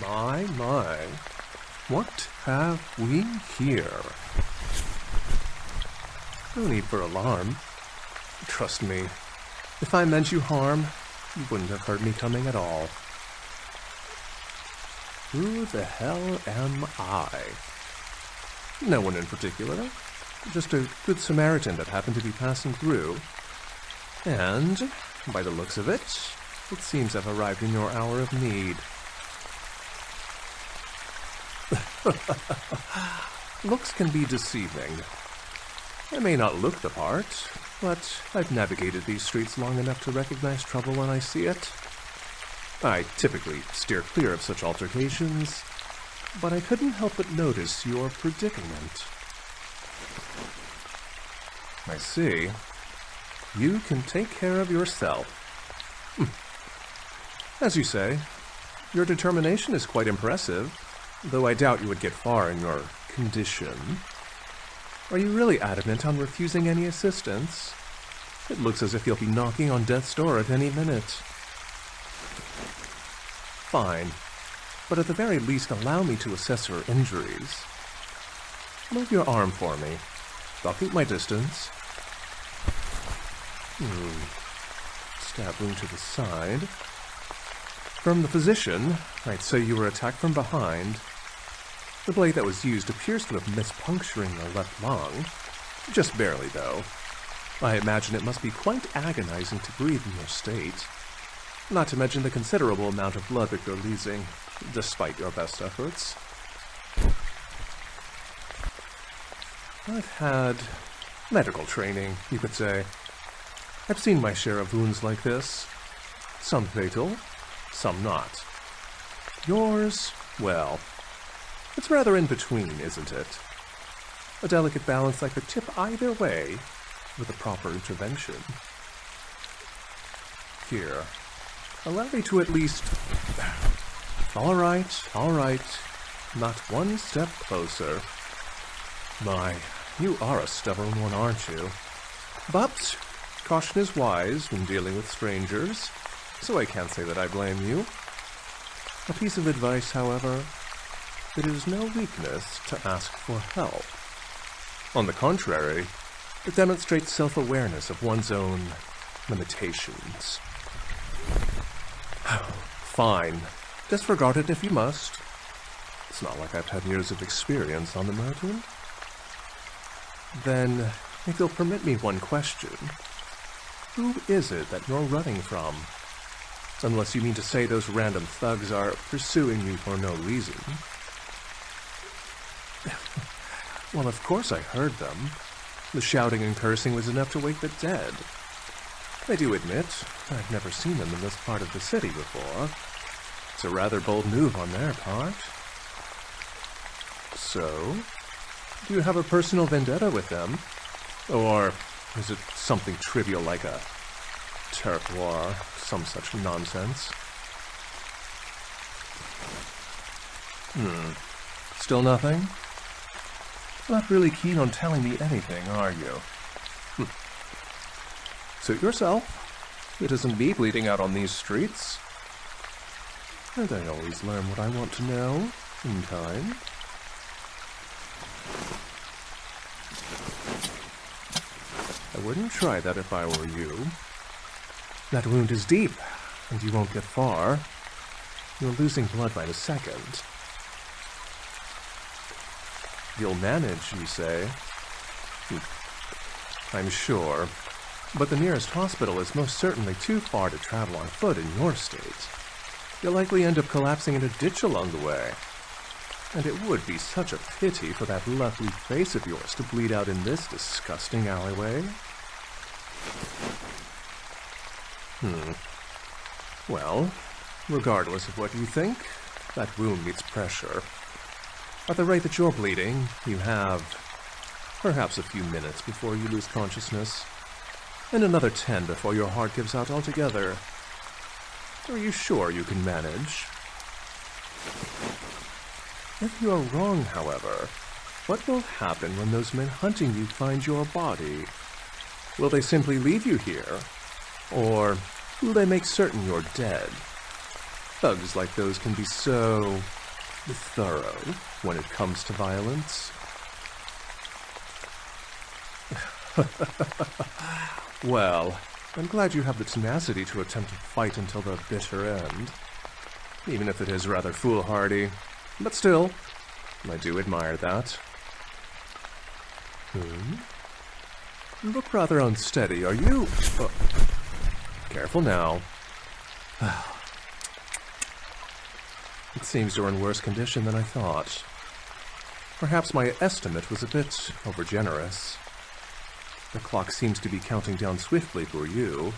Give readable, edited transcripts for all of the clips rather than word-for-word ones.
My. What have we here? No need for alarm. Trust me, if I meant you harm, you wouldn't have heard me coming at all. Who the hell am I? No one in particular. Just a good Samaritan that happened to be passing through. And, by the looks of it, it seems I've arrived in your hour of need. Looks can be deceiving. I may not look the part, but I've navigated these streets long enough to recognize trouble when I see it. I typically steer clear of such altercations, but I couldn't help but notice your predicament. I see. You can take care of yourself. As you say, your determination is quite impressive, though I doubt you would get far in your condition. Are you really adamant on refusing any assistance? It looks as if you'll be knocking on death's door at any minute. Fine, but at the very least allow me to assess your injuries. Move your arm for me. I'll keep my distance. Stab wound to the side. From the position, I'd say you were attacked from behind. The blade that was used appears to have missed puncturing your left lung. Just barely, though. I imagine it must be quite agonizing to breathe in your state. Not to mention the considerable amount of blood that you're losing, despite your best efforts. I've had medical training, you could say. I've seen my share of wounds like this. Some fatal, some not. Yours, well, it's rather in between, isn't it? A delicate balance that could tip either way with a proper intervention. Here, allow me to at least... All right. Not one step closer. My, you are a stubborn one, aren't you? But caution is wise when dealing with strangers, so I can't say that I blame you. A piece of advice, however, it is no weakness to ask for help. On the contrary, it demonstrates self-awareness of one's own limitations. Fine. Disregard it if you must. It's not like I've had years of experience on the matter. Then, if you'll permit me one question, who is it that you're running from? Unless you mean to say those random thugs are pursuing you for no reason. Well, of course I heard them. The shouting and cursing was enough to wake the dead. I do admit, I've never seen them in this part of the city before. It's a rather bold move on their part. So, do you have a personal vendetta with them? Or is it something trivial like a turf war, some such nonsense? Still nothing? Not really keen on telling me anything, are you? Suit yourself. It isn't me bleeding out on these streets. And I always learn what I want to know, in time. I wouldn't try that if I were you. That wound is deep, and you won't get far. You're losing blood by the second. You'll manage, you say? I'm sure. But the nearest hospital is most certainly too far to travel on foot in your state. You'll likely end up collapsing in a ditch along the way. And it would be such a pity for that lovely face of yours to bleed out in this disgusting alleyway. Well, regardless of what you think, that wound needs pressure. At the rate that you're bleeding, you have perhaps a few minutes before you lose consciousness, and another 10 before your heart gives out altogether. Are you sure you can manage? If you are wrong, however, what will happen when those men hunting you find your body? Will they simply leave you here? Or will they make certain you're dead? Thugs like those can be so thorough when it comes to violence. Well, I'm glad you have the tenacity to attempt to fight until the bitter end, even if it is rather foolhardy. But still, I do admire that. You look rather unsteady. Are you... careful now. It seems you're in worse condition than I thought. Perhaps my estimate was a bit overgenerous. The clock seems to be counting down swiftly for you.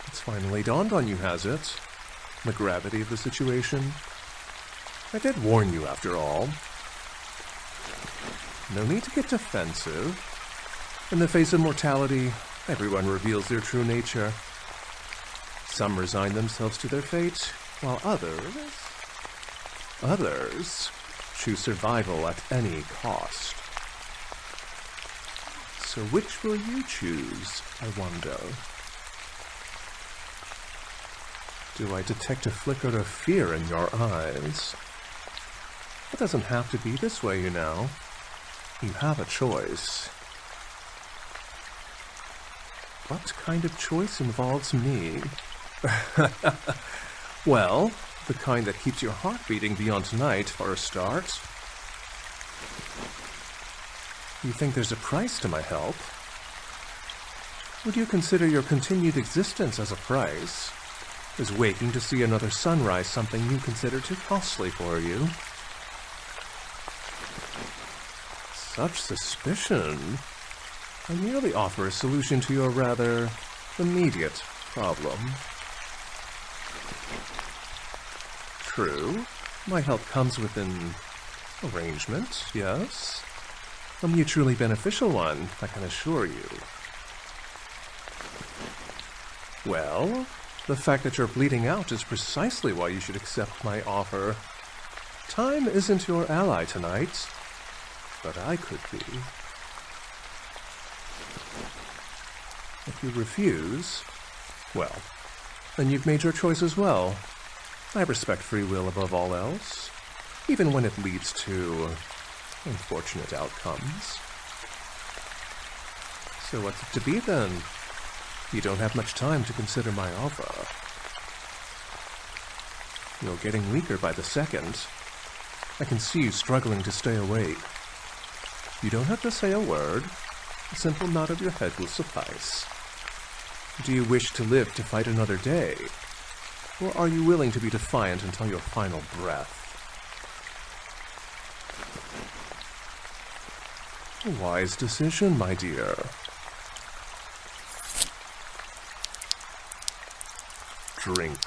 It's finally dawned on you, has it? The gravity of the situation? I did warn you, after all. No need to get defensive. In the face of mortality, everyone reveals their true nature. Some resign themselves to their fate, while others choose survival at any cost. So which will you choose, I wonder? Do I detect a flicker of fear in your eyes? It doesn't have to be this way, you know. You have a choice. What kind of choice involves me? Well, the kind that keeps your heart beating beyond tonight, for a start. You think there's a price to my help? Would you consider your continued existence as a price? Is waking to see another sunrise something you consider too costly for you? Such suspicion. I merely offer a solution to your rather immediate problem. True, my help comes with an arrangement, yes? A mutually beneficial one, I can assure you. Well, the fact that you're bleeding out is precisely why you should accept my offer. Time isn't your ally tonight, but I could be. If you refuse, well, then you've made your choice as well. I respect free will above all else, even when it leads to unfortunate outcomes. So what's it to be then? You don't have much time to consider my offer. You're getting weaker by the second. I can see you struggling to stay awake. You don't have to say a word. A simple nod of your head will suffice. Do you wish to live to fight another day? Or are you willing to be defiant until your final breath? A wise decision, my dear. Drink.